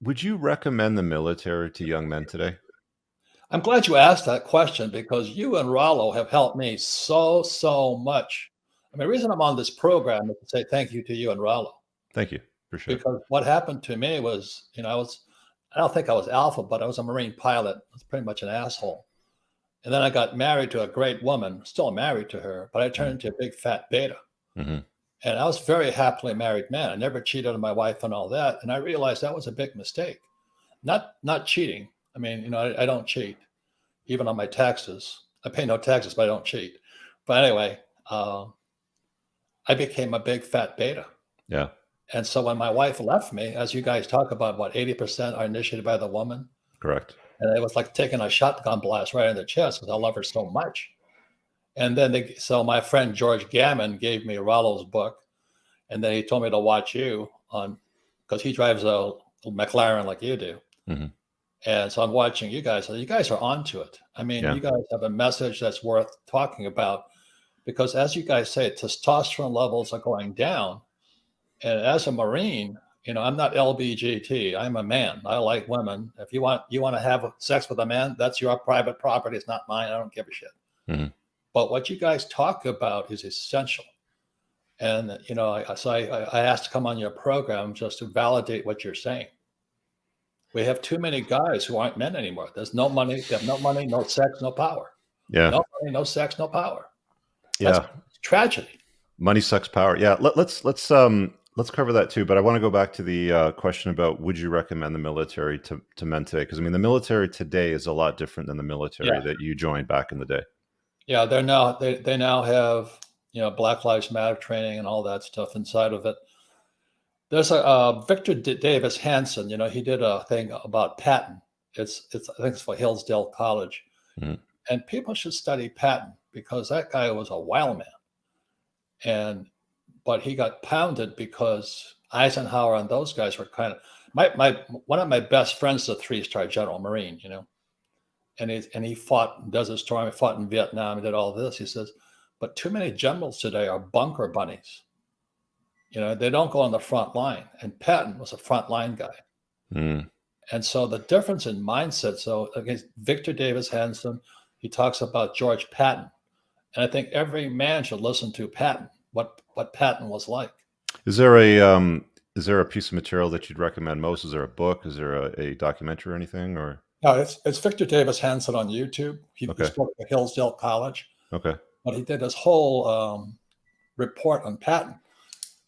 Would you recommend the military to young men today? I'm glad you asked that question because you and Rollo have helped me so much. I mean, the reason I'm on this program is to say thank you to you and Rollo Thank you. Appreciate it. because what happened to me was, I don't think I was alpha, but I was a Marine pilot. I was pretty much an asshole. And then I got married to a great woman, still married to her, but I turned into a big fat beta. Mm-hmm. And I was a very happily married man. I never cheated on my wife and all that. And I realized that was a big mistake. Not cheating. I mean, I don't cheat, even on my taxes. I pay no taxes, but I don't cheat. But anyway, I became a big fat beta. Yeah. And so when my wife left me, as you guys talk about, what 80% are initiated by the woman, Correct. and it was like taking a shotgun blast right in the chest because I love her so much. And then so my friend George Gammon gave me Rollo's book, and then he told me to watch you on because he drives a McLaren like you do. Mm-hmm. And so I'm watching you guys. And you guys are onto it. I mean, Yeah. you guys have a message that's worth talking about because, as you guys say, testosterone levels are going down. And as a Marine, I'm not LBGT. I'm a man. I like women. If you want to have sex with a man, that's your private property. It's not mine. I don't give a shit. Mm-hmm. But what you guys talk about is essential. And I asked to come on your program just to validate what you're saying. We have too many guys who aren't men anymore. There's no money. They have no money, no sex, no power. Yeah. No money, no sex, no power. That's Yeah. tragedy. Money sucks power. Yeah. Let's cover that too. But I want to go back to the question about would you recommend the military to men today? Because I mean, the military today is a lot different than the military Yeah, that you joined back in the day. yeah. They now have Black Lives Matter training and all that stuff inside of it. There's a Victor Davis Hanson. He did a thing about Patton. I think it's for Hillsdale College, Mm-hmm. and people should study Patton because that guy was a wild man. But he got pounded because Eisenhower and those guys were kind of my one of my best friends is a 3-star general Marine, and he fought, does his story, he fought in Vietnam, he did all this. He says, but too many generals today are bunker bunnies. They don't go on the front line. And Patton was a front line guy. Mm-hmm. And so the difference in mindset, so against Victor Davis Hanson, he talks about George Patton. And I think every man should listen to Patton, what Patton was like. Is there a piece of material that you'd recommend most? Is there a book? Is there a documentary or anything? Or No, it's Victor Davis Hanson on YouTube. He okay. spoke at Hillsdale College, Okay. but he did this whole report on Patton.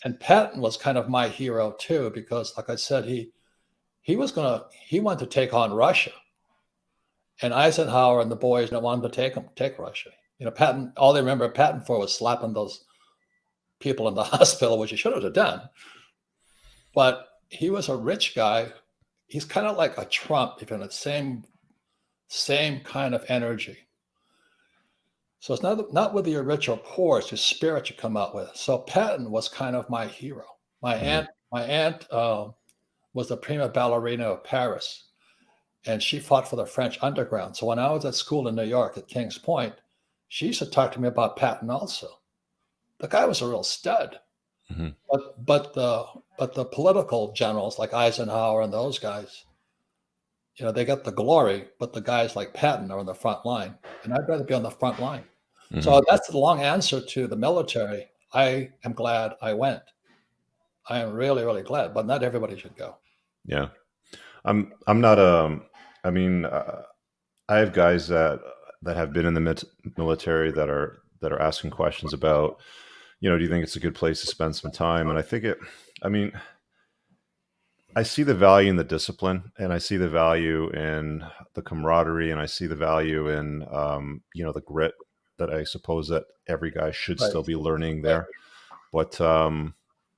And Patton was kind of my hero too, because like I said, he wanted to take on Russia. And Eisenhower and the boys wanted to take Russia. Patton, all they remember Patton for was slapping those people in the hospital, which he should have done. But he was a rich guy. He's kind of like a Trump, if in the same kind of energy. So it's not whether you're rich or poor, it's your spirit you come out with. So Patton was kind of my hero. My Mm-hmm. aunt was the prima ballerina of Paris, and she fought for the French underground. So when I was at school in New York at Kings Point, she used to talk to me about Patton also. The guy was a real stud. Mm-hmm. But the political generals like Eisenhower and those guys, they got the glory, but the guys like Patton are on the front line, and I'd rather be on the front line. Mm-hmm. So that's the long answer to the military. I am glad I went. I am really, really glad, but not everybody should go. Yeah. I'm not I mean I have guys that have been in the military that are asking questions about, do you think it's a good place to spend some time? And I think I mean, I see the value in the discipline, and I see the value in the camaraderie, and I see the value in, the grit that I suppose that every guy should Right, still be learning right, there. But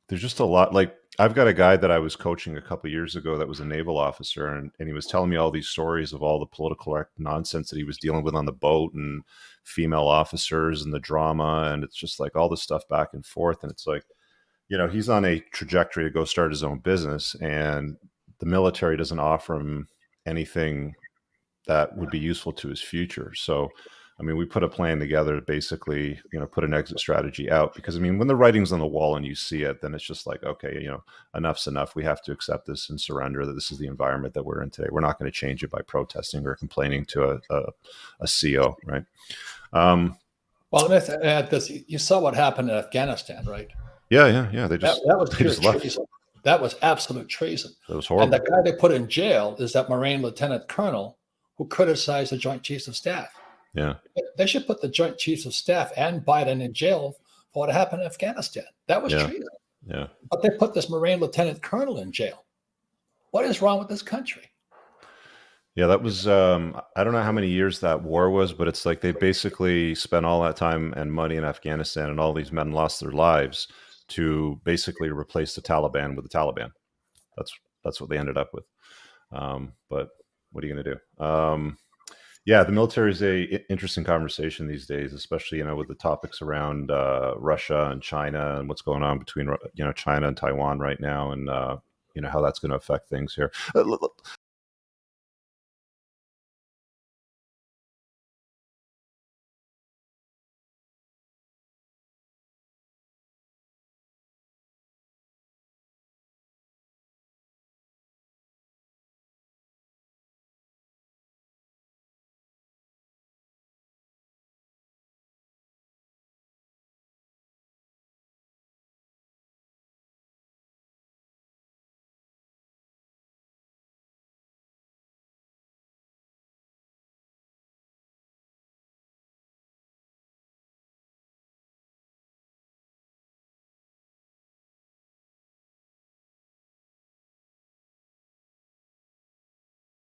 there's just a lot. Like I've got a guy that I was coaching a couple of years ago that was a naval officer, and he was telling me all these stories of all the political nonsense that he was dealing with on the boat and female officers and the drama, and it's just like all this stuff back and forth, and it's like, he's on a trajectory to go start his own business, and the military doesn't offer him anything that would be useful to his future. So I mean, we put a plan together to basically, put an exit strategy out, because I mean, when the writing's on the wall and you see it, then it's just like, okay, enough's enough. We have to accept this and surrender that this is the environment that we're in today. We're not going to change it by protesting or complaining to a CO, right? Well, let me add this. You saw what happened in Afghanistan, right? Yeah. They That, just that was they pure just left. treason. That was absolute treason. That was And the horrible. guy they put in jail is that Marine Lieutenant Colonel who criticized the Joint Chiefs of Staff. Yeah, They should put the Joint Chiefs of Staff and Biden in jail for what happened in Afghanistan. That was yeah, treason. yeah. But they put this Marine Lieutenant Colonel in jail. What is wrong with this country? Yeah, that was I don't know how many years that war was, but it's like they basically spent all that time and money in Afghanistan, and all these men lost their lives to basically replace the Taliban with the Taliban. That's what they ended up with. But what are you going to do? Yeah, the military is a interesting conversation these days, especially with the topics around Russia and China and what's going on between China and Taiwan right now, and how that's going to affect things here.